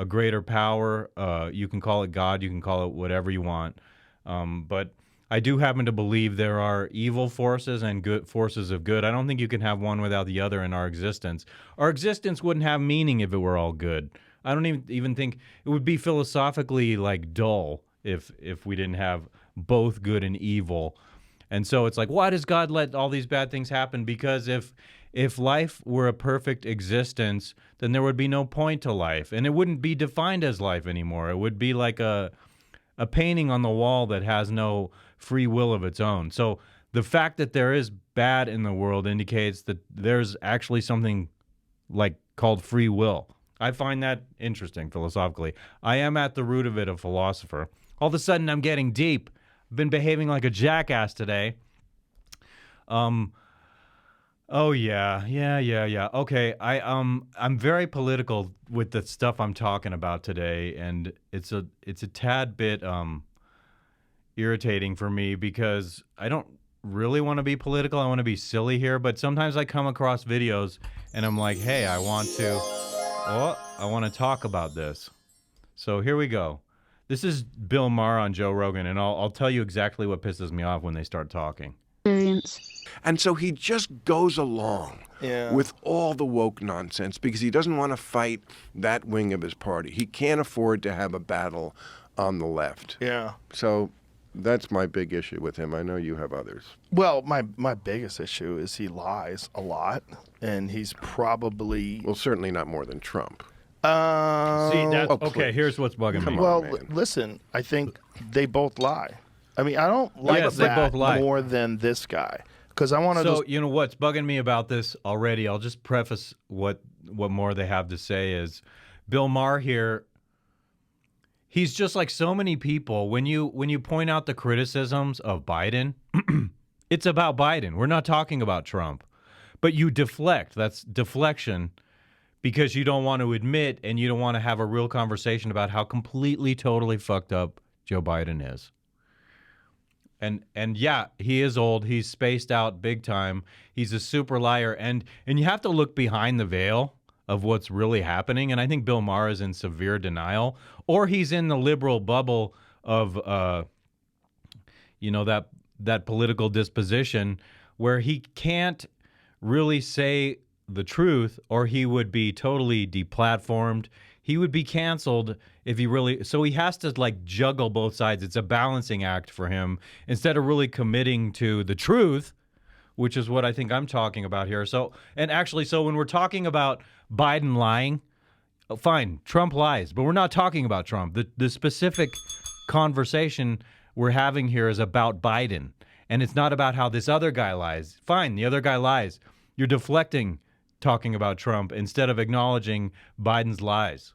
greater power. You can call it God, you can call it whatever you want. But I do happen to believe there are evil forces and good forces of good. I don't think you can have one without the other in our existence. Our existence wouldn't have meaning if it were all good. I don't even think it would be philosophically like dull if we didn't have both good and evil. And so it's like, why does God let all these bad things happen? Because if life were a perfect existence, then there would be no point to life, and it wouldn't be defined as life anymore. It would be like a painting on the wall that has no free will of its own. So the fact that there is bad in the world indicates that there's actually something like called free will. I find that interesting philosophically. I am at the root of it a philosopher. All of a sudden, I'm getting deep. I've been behaving like a jackass today. Oh yeah. Okay, I'm very political with the stuff I'm talking about today, and it's a tad bit irritating for me because I don't really want to be political. I want to be silly here, but sometimes I come across videos and I'm like, hey, I want to talk about this. So here we go. This is Bill Maher on Joe Rogan, and I'll tell you exactly what pisses me off when they start talking. And so he just goes along with all the woke nonsense because he doesn't want to fight that wing of his party. He can't afford to have a battle on the left. Yeah. So that's my big issue with him. I know you have others. Well, my biggest issue is he lies a lot, and he's probably... Well, certainly not more than Trump. See, that's okay. Please. Here's what's bugging me. Well, man. Listen, I think they both lie. I mean, I don't like they that both lie. more than this guy. Because I want to So, you know what's bugging me about this already? I'll just preface what more they have to say is Bill Maher here, he's just like so many people. When you point out the criticisms of Biden, it's about Biden. We're not talking about Trump. But you deflect. That's deflection because you don't want to admit and you don't want to have a real conversation about how completely, totally fucked up Joe Biden is. And yeah, he is old. He's spaced out big time. He's a super liar. And you have to look behind the veil of what's really happening. And I think Bill Maher is in severe denial, or he's in the liberal bubble of, that political disposition where he can't really say the truth, or he would be totally deplatformed. He would be canceled if he really... So he has to, like, juggle both sides. It's a balancing act for him instead of really committing to the truth, which is what I think I'm talking about here. So when we're talking about Biden lying, fine, Trump lies, but we're not talking about Trump. The specific conversation we're having here is about Biden, and it's not about how this other guy lies. Fine, the other guy lies. You're deflecting talking about Trump instead of acknowledging Biden's lies.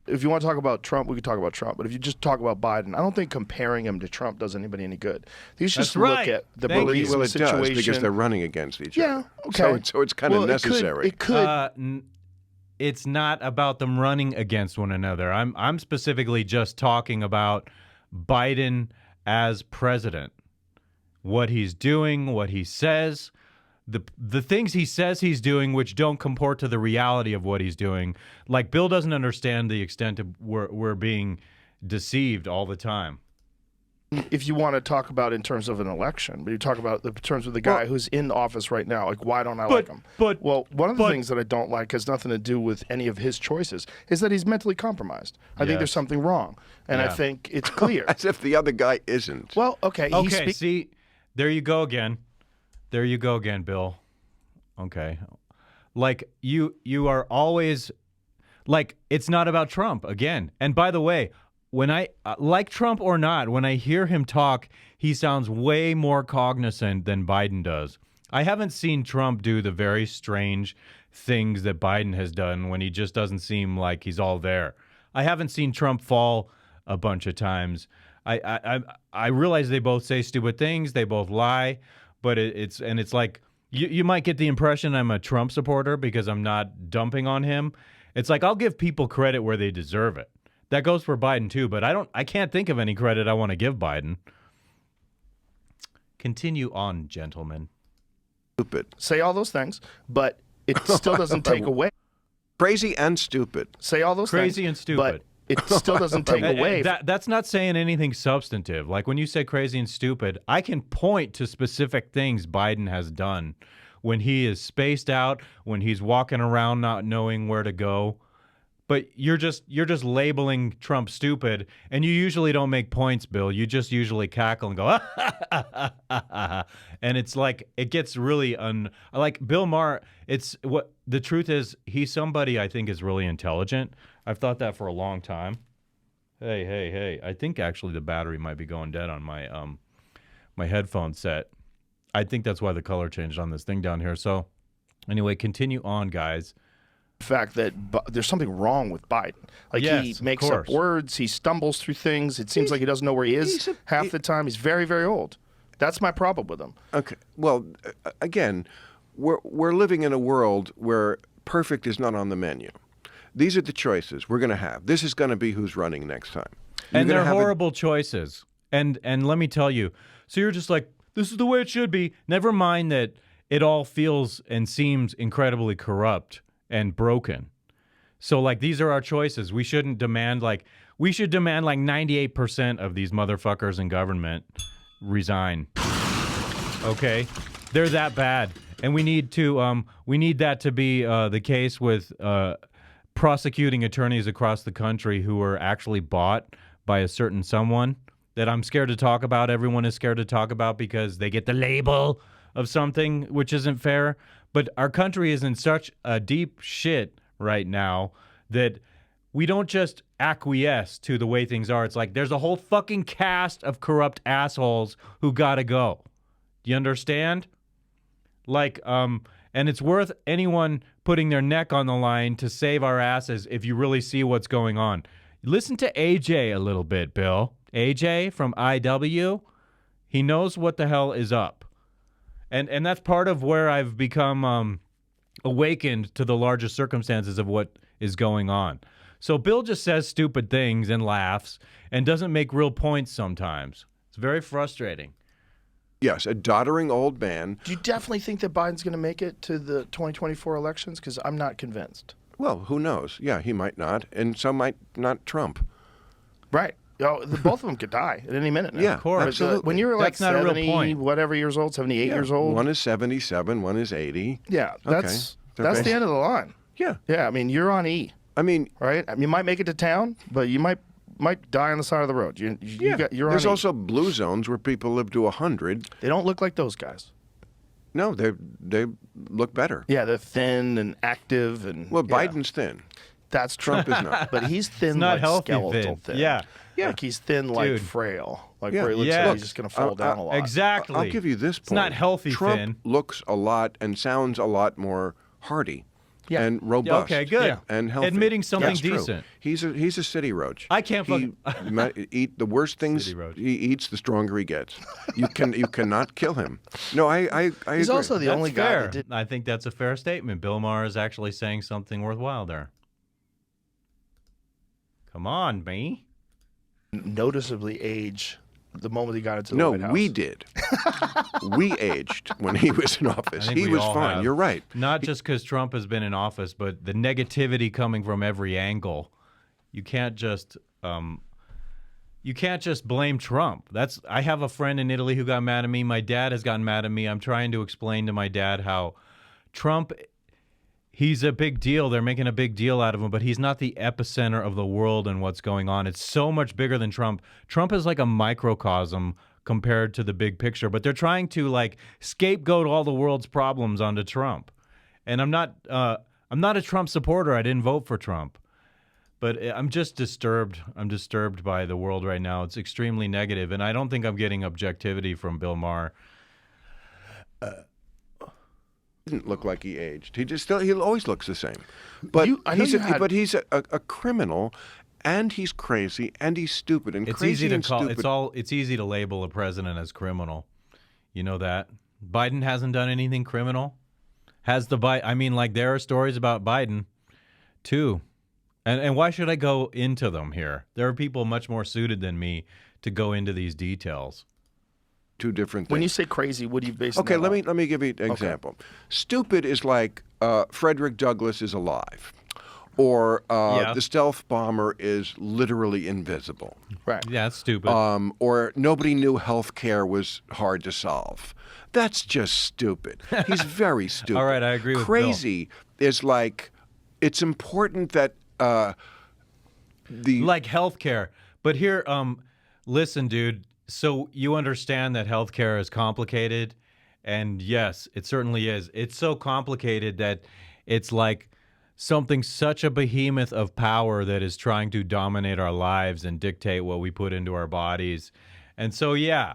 If you want to talk about Trump, we could talk about Trump. But if you just talk about Biden, I don't think comparing him to Trump does anybody any good. You should just look at the police Well, it situation. does because they're running against each other. Yeah, okay. So it's kind of necessary. It could. It's not about them running against one another. I'm specifically just talking about Biden as president. What he's doing, what he says, the things he says he's doing, which don't comport to the reality of what he's doing. Like, Bill doesn't understand the extent of we're being deceived all the time. If you want to talk about in terms of an election, but you talk about in terms of the guy who's in office right now, like, why don't I like him? One of the things that I don't like has nothing to do with any of his choices, is that he's mentally compromised. I think there's something wrong, and I think it's clear. As if the other guy isn't. Well, okay. See, there you go again. There you go again, Bill. Okay. Like, you are always, like, it's not about Trump again. And by the way, when I, like Trump or not, when I hear him talk, he sounds way more cognizant than Biden does. I haven't seen Trump do the very strange things that Biden has done when he just doesn't seem like he's all there. I haven't seen Trump fall a bunch of times. I realize they both say stupid things. They both lie. But it's like you might get the impression I'm a Trump supporter because I'm not dumping on him. It's like I'll give people credit where they deserve it. That goes for Biden too, but I can't think of any credit I want to give Biden. Continue on, gentlemen. Stupid. Say all those things, but it still doesn't take away. Crazy and stupid. Say all those things. Crazy and stupid. But it still doesn't take away. That's not saying anything substantive. Like, when you say crazy and stupid, I can point to specific things Biden has done when he is spaced out, when he's walking around not knowing where to go. But you're just labeling Trump stupid, and you usually don't make points, Bill. You just usually cackle and go, and it's like it gets really like Bill Maher. It's what the truth is. He's somebody I think is really intelligent. I've thought that for a long time. Hey! I think actually the battery might be going dead on my my headphone set. I think that's why the color changed on this thing down here. So anyway, continue on, guys. fact that there's something wrong with Biden. Like, he makes up words, he stumbles through things. It seems like he doesn't know where he is half the time. He's very, very old. That's my problem with him. Okay. Well, again, we're living in a world where perfect is not on the menu. These are the choices we're going to have. This is going to be who's running next time. And they're horrible choices. And let me tell you, so you're just like, this is the way it should be. Never mind that it all feels and seems incredibly corrupt and broken. So, like, these are our choices. We shouldn't demand, like, 98% of these motherfuckers in government resign. Okay? They're that bad. And we need that to be the case with prosecuting attorneys across the country who are actually bought by a certain someone that I'm scared to talk about. Everyone is scared to talk about because they get the label of something, which isn't fair. But our country is in such a deep shit right now that we don't just acquiesce to the way things are. It's like there's a whole fucking cast of corrupt assholes who gotta go. Do you understand? Like, and it's worth anyone putting their neck on the line to save our asses if you really see what's going on. Listen to AJ a little bit, Bill. AJ from IW, he knows what the hell is up. And that's part of where I've become awakened to the larger circumstances of what is going on. So Bill just says stupid things and laughs and doesn't make real points sometimes. It's very frustrating. Yes, a doddering old man. Do you definitely think that Biden's going to make it to the 2024 elections? Because I'm not convinced. Well, who knows? Yeah, he might not, and so might not Trump. Right. Both of them could die at any minute now. Yeah, of course. Absolutely. When you're like that's not 70, a real point. Whatever years old, 78 years old. One is 77, one is 80. Yeah, that's the end of the line. Yeah. Yeah, I mean, you're on E. I mean, right? I mean, you might make it to town, but you might die on the side of the road. You're There's on also blue zones where people live to 100. They don't look like those guys. No, they look better. Yeah, they're thin and active and. Well, Biden's thin. That's Trump is not, but he's thin, not like healthy skeletal thin. Yeah. Like he's thin, like Dude. frail, like Yeah. where he looks like he's just going to fall down a lot. Exactly. I'll give you this point. It's not healthy Trump thin. looks a lot and sounds a lot more hearty. Yeah. And robust. Okay, good. And healthy. Admitting something That's true. decent. He's a city roach. I can't he might eat the worst things City roach. he eats, the stronger he gets. You cannot kill him. No, I He's agree. also the That's only guy fair. that did. I think that's a fair statement. Bill Maher is actually saying something worthwhile there. Come on, me. Noticeably age the moment he got into the White House. No, we did. We aged when he was in office. I think He we was all fine. have. You're right. Not just because Trump has been in office, but the negativity coming from every angle. You can't just blame Trump. I have a friend in Italy who got mad at me. My dad has gotten mad at me. I'm trying to explain to my dad how Trump, he's a big deal. They're making a big deal out of him, but he's not the epicenter of the world and what's going on. It's so much bigger than Trump. Trump is like a microcosm compared to the big picture, but they're trying to like scapegoat all the world's problems onto Trump. And I'm not a Trump supporter. I didn't vote for Trump. But I'm just disturbed. I'm disturbed by the world right now. It's extremely negative, and I don't think I'm getting objectivity from Bill Maher. Didn't look like he aged. He always looks the same. But he's a criminal, and he's crazy, and he's stupid, and It's crazy easy to and call. stupid. It's easy to label a president as criminal. You know that Biden hasn't done anything criminal. I mean, like there are stories about Biden, too. And why should I go into them here? There are people much more suited than me to go into these details. Two different things. When you say crazy, what do you base? Okay, that let on? me give you an example. Stupid is like Frederick Douglass is alive, or the stealth bomber is literally invisible. Right. Yeah, that's stupid. Or nobody knew health care was hard to solve. That's just stupid. He's very stupid. All right, I agree with Crazy is like it's important that like healthcare. But here, listen, dude. So you understand that healthcare is complicated, and yes, it certainly is. It's so complicated that it's like something such a behemoth of power that is trying to dominate our lives and dictate what we put into our bodies. And so, yeah,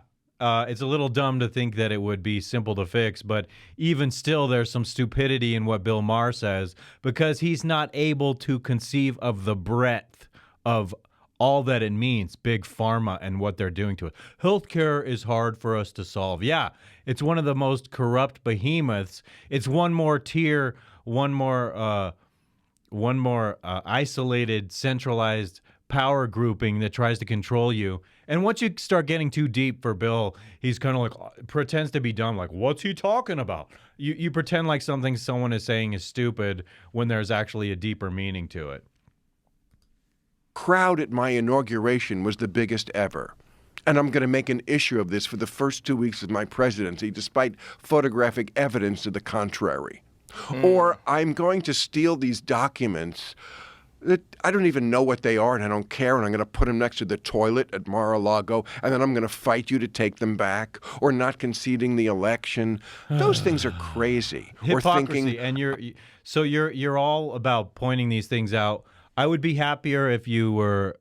it's a little dumb to think that it would be simple to fix, but even still, there's some stupidity in what Bill Maher says because he's not able to conceive of the breadth of all that it means, big pharma and what they're doing to it. Healthcare is hard for us to solve. Yeah, it's one of the most corrupt behemoths. It's one more tier, one more isolated, centralized power grouping that tries to control you. And once you start getting too deep for Bill, he's kind of like pretends to be dumb. Like, what's he talking about? You pretend like something someone is saying is stupid when there's actually a deeper meaning to it. Crowd at my inauguration was the biggest ever. And I'm going to make an issue of this for the first 2 weeks of my presidency, despite photographic evidence to the contrary. Or I'm going to steal these documents that I don't even know what they are, and I don't care, and I'm going to put them next to the toilet at Mar-a-Lago, and then I'm going to fight you to take them back, or not conceding the election. Those things are crazy. Hypocrisy, and you're all about pointing these things out. I would be happier if you were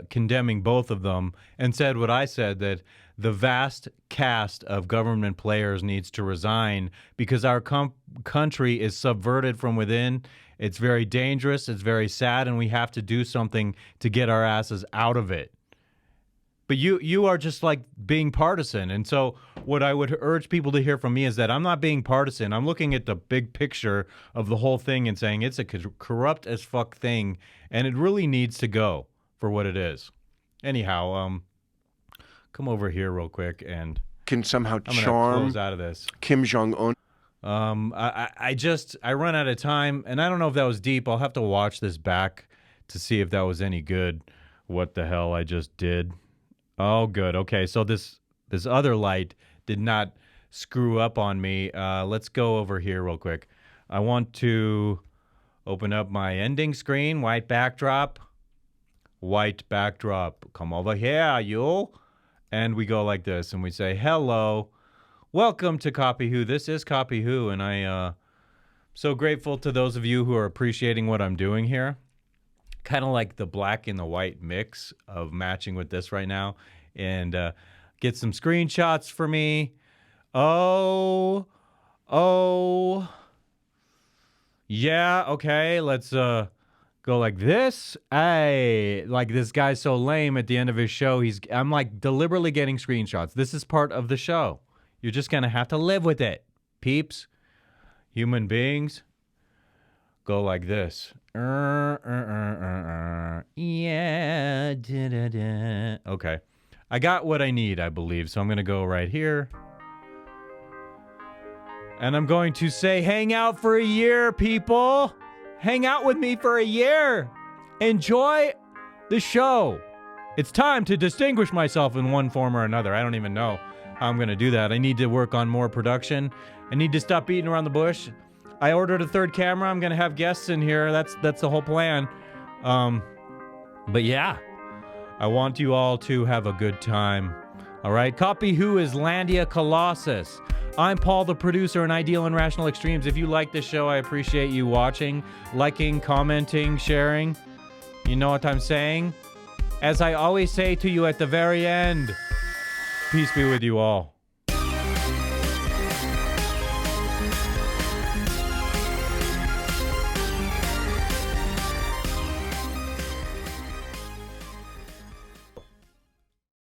condemning both of them and said what I said, that the vast cast of government players needs to resign because our country is subverted from within. It's very dangerous. It's very sad, and we have to do something to get our asses out of it. But you are just like being partisan. And so what I would urge people to hear from me is that I'm not being partisan. I'm looking at the big picture of the whole thing and saying it's a corrupt as fuck thing, and it really needs to go for what it is. Anyhow, come over here real quick and can somehow I'm gonna charm close out of this. Kim Jong-un. I run out of time, and I don't know if that was deep. I'll have to watch this back to see if that was any good. What the hell I just did. Oh, good. Okay, so this other light did not screw up on me. Let's go over here real quick. I want to open up my ending screen. White backdrop. White backdrop. Come over here, you. And we go like this, and we say, hello. Welcome to Copy Who. This is Copy Who, and I'm so grateful to those of you who are appreciating what I'm doing here. Kind of like the black and the white mix of matching with this right now. And get some screenshots for me. Oh. Yeah, okay, let's go like this. Hey, like this guy's so lame at the end of his show. I'm like deliberately getting screenshots. This is part of the show. You're just going to have to live with it, peeps. Human beings, go like this. Yeah. Da-da-da. Okay. I got what I need, I believe. So I'm going to go right here. And I'm going to say, hang out for a year, people. Hang out with me for a year. Enjoy the show. It's time to distinguish myself in one form or another. I don't even know how I'm going to do that. I need to work on more production. I need to stop beating around the bush. I ordered a third camera. I'm going to have guests in here. That's the whole plan. But yeah, I want you all to have a good time. All right. Copy Who is Landia Colossus. I'm Paul, the producer, and Ideal and Rational Extremes. If you like this show, I appreciate you watching, liking, commenting, sharing. You know what I'm saying? As I always say to you at the very end, peace be with you all.